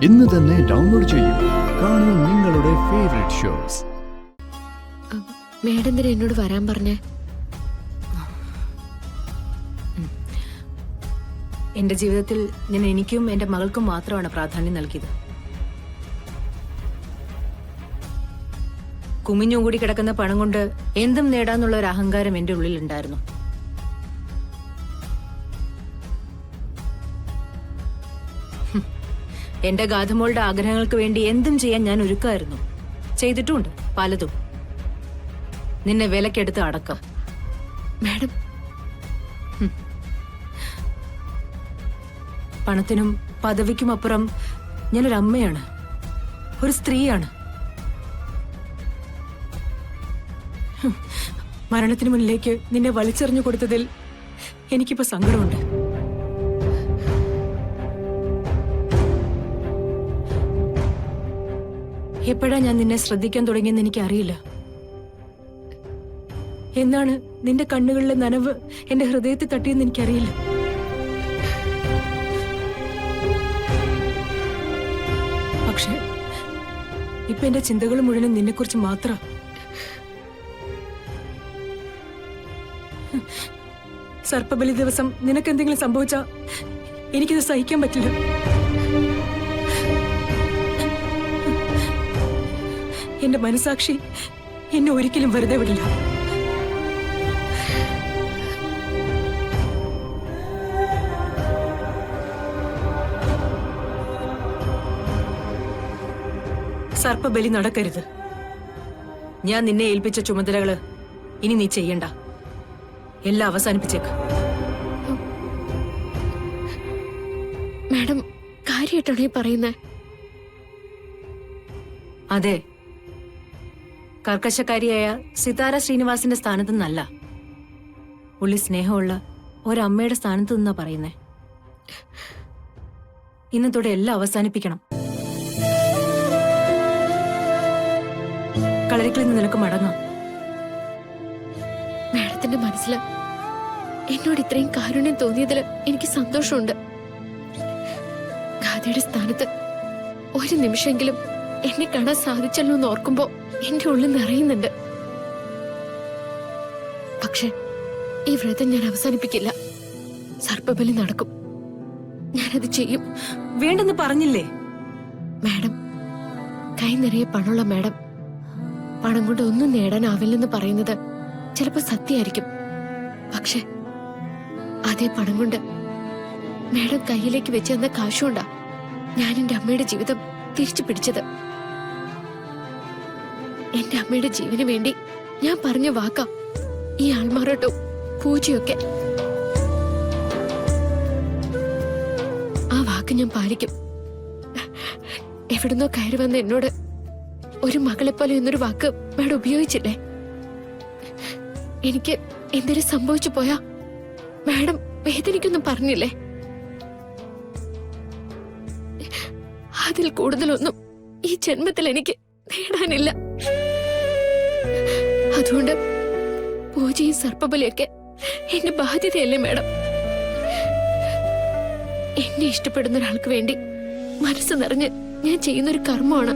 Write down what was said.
ഇന്ന് തന്നെ ഡൗൺലോഡ് ചെയ്യൂ. കാണൂ നിങ്ങളുടെ ഫേവറേറ്റ് ഷോസ്. മേഡം എന്തിനാ എന്നോട് വരാൻ പറഞ്ഞേ? എന്റെ ജീവിതത്തിൽ ഞാൻ എനിക്കും എന്റെ മകൾക്കും മാത്രമാണ് പ്രാധാന്യം നൽകിയത്. കുമിഞ്ഞും കൂടി കിടക്കുന്ന പണം കൊണ്ട് എന്തും നേടാന്നുള്ള ഒരു അഹങ്കാരം എന്റെ ഉള്ളിൽ ഉണ്ടായിരുന്നു. എന്റെ ഗാഥമോളുടെ ആഗ്രഹങ്ങൾക്ക് വേണ്ടി എന്തും ചെയ്യാൻ ഞാൻ ഒരുക്കായിരുന്നു. ചെയ്തിട്ടുമുണ്ട് പലതും. നിന്നെ വിലക്കെടുത്ത് അടക്കം. മേഡം, പണത്തിനും പദവിക്കും അപ്പുറം ഞാനൊരു അമ്മയാണ്, ഒരു സ്ത്രീയാണ്. മരണത്തിന് മുന്നിലേക്ക് നിന്നെ വലിച്ചെറിഞ്ഞു കൊടുത്തതിൽ എനിക്കിപ്പോ സങ്കടമുണ്ട്. എപ്പോഴാ ഞാൻ നിന്നെ ശ്രദ്ധിക്കാൻ തുടങ്ങിയെന്ന് എനിക്കറിയില്ല. എന്നാണ് നിന്റെ കണ്ണുകളിലെ നനവ് എന്റെ ഹൃദയത്തിൽ തട്ടിയെന്ന് എനിക്കറിയില്ല. പക്ഷെ ഇപ്പൊ എന്റെ ചിന്തകൾ മുഴുവനും നിന്നെക്കുറിച്ച് മാത്രം. സർപ്പബലി ദിവസം നിനക്കെന്തെങ്കിലും സംഭവിച്ചാ എനിക്കിത് സഹിക്കാൻ പറ്റില്ല. എന്റെ മനസാക്ഷി എന്നെ ഒരിക്കലും വെറുതെ വിടില്ല. സർപ്പബലി നടക്കരുത്. ഞാൻ നിന്നെ ഏൽപ്പിച്ച ചുമതലകള് ഇനി നീ ചെയ്യണ്ട. എല്ലാം അവസാനിപ്പിച്ചേക്ക്. മേഡം കാര്യമായിട്ടാണോ ഈ പറയുന്നേ? അതെ, കർക്കശക്കാരിയായ സിതാര ശ്രീനിവാസിന്റെ സ്ഥാനത്ത് നിന്നല്ല, ഉള്ളി സ്നേഹമുള്ള ഒരമ്മയുടെ സ്ഥാനത്ത് നിന്നാ പറയുന്നേ. ഇന്നത്തോടെ എല്ലാം അവസാനിപ്പിക്കണം. കളരിക്കിൽ നിന്ന് നിനക്ക് മടങ്ങാം. മേഡത്തിന്റെ മനസ്സിൽ എന്നോട് ഇത്രയും കാരുണ്യം തോന്നിയതിൽ എനിക്ക് സന്തോഷമുണ്ട്. ഗാദിയുടെ സ്ഥാനത്ത് ഒരു നിമിഷമെങ്കിലും എന്നെ കാണാൻ സാധിച്ചല്ലോ എന്ന് ഓർക്കുമ്പോ എന്റെ ഉള്ളിൽ നിറയുന്നുണ്ട്. പക്ഷെ ഈ വ്രതം ഞാൻ അവസാനിപ്പിക്കില്ല. സർപ്പബലി നടക്കും. ഞാനത് ചെയ്യും. വേണ്ടെന്ന് പറഞ്ഞില്ലേ? മാഡം, കൈ നിറയെ പണമുള്ള മാഡം പണം കൊണ്ട് ഒന്നും നേടാനാവില്ലെന്ന് പറയുന്നത് ചിലപ്പോ സത്യമായിരിക്കും. പക്ഷെ അതേ പണം കൊണ്ട് മാഡം കയ്യിലേക്ക് വെച്ച് തന്ന കാശുകൊണ്ടാ ഞാൻ എന്റെ അമ്മയുടെ ജീവിതം തിരിച്ചു പിടിച്ചത്. എന്റെ അമ്മയുടെ ജീവന് വേണ്ടി ഞാൻ പറഞ്ഞ വാക്കാ ഈ ആൾമാറാട്ടോ പൂജയൊക്കെ. ആ വാക്ക് ഞാൻ പാലിക്കും. എവിടുന്നോ കയറി വന്ന എന്നോട് ഒരു മകളെപ്പോലെ എന്നൊരു വാക്ക് മാഡം ഉപയോഗിച്ചില്ലേ? എനിക്ക് എന്തൊരു സംഭവിച്ചു പോയാ മാഡം വേദനിക്കൊന്നും പറഞ്ഞില്ലേ? അതിൽ കൂടുതലൊന്നും ഈ ജന്മത്തിൽ എനിക്ക് നേടാനില്ല. അതുകൊണ്ട് പൂജയും സർപ്പബലിയൊക്കെ എന്റെ ബാധ്യതയല്ലേ മാഡം? എന്നെ ഇഷ്ടപ്പെടുന്ന ഒരാൾക്ക് വേണ്ടി മനസ്സ് നിറഞ്ഞ് ഞാൻ ചെയ്യുന്നൊരു കർമ്മമാണ്.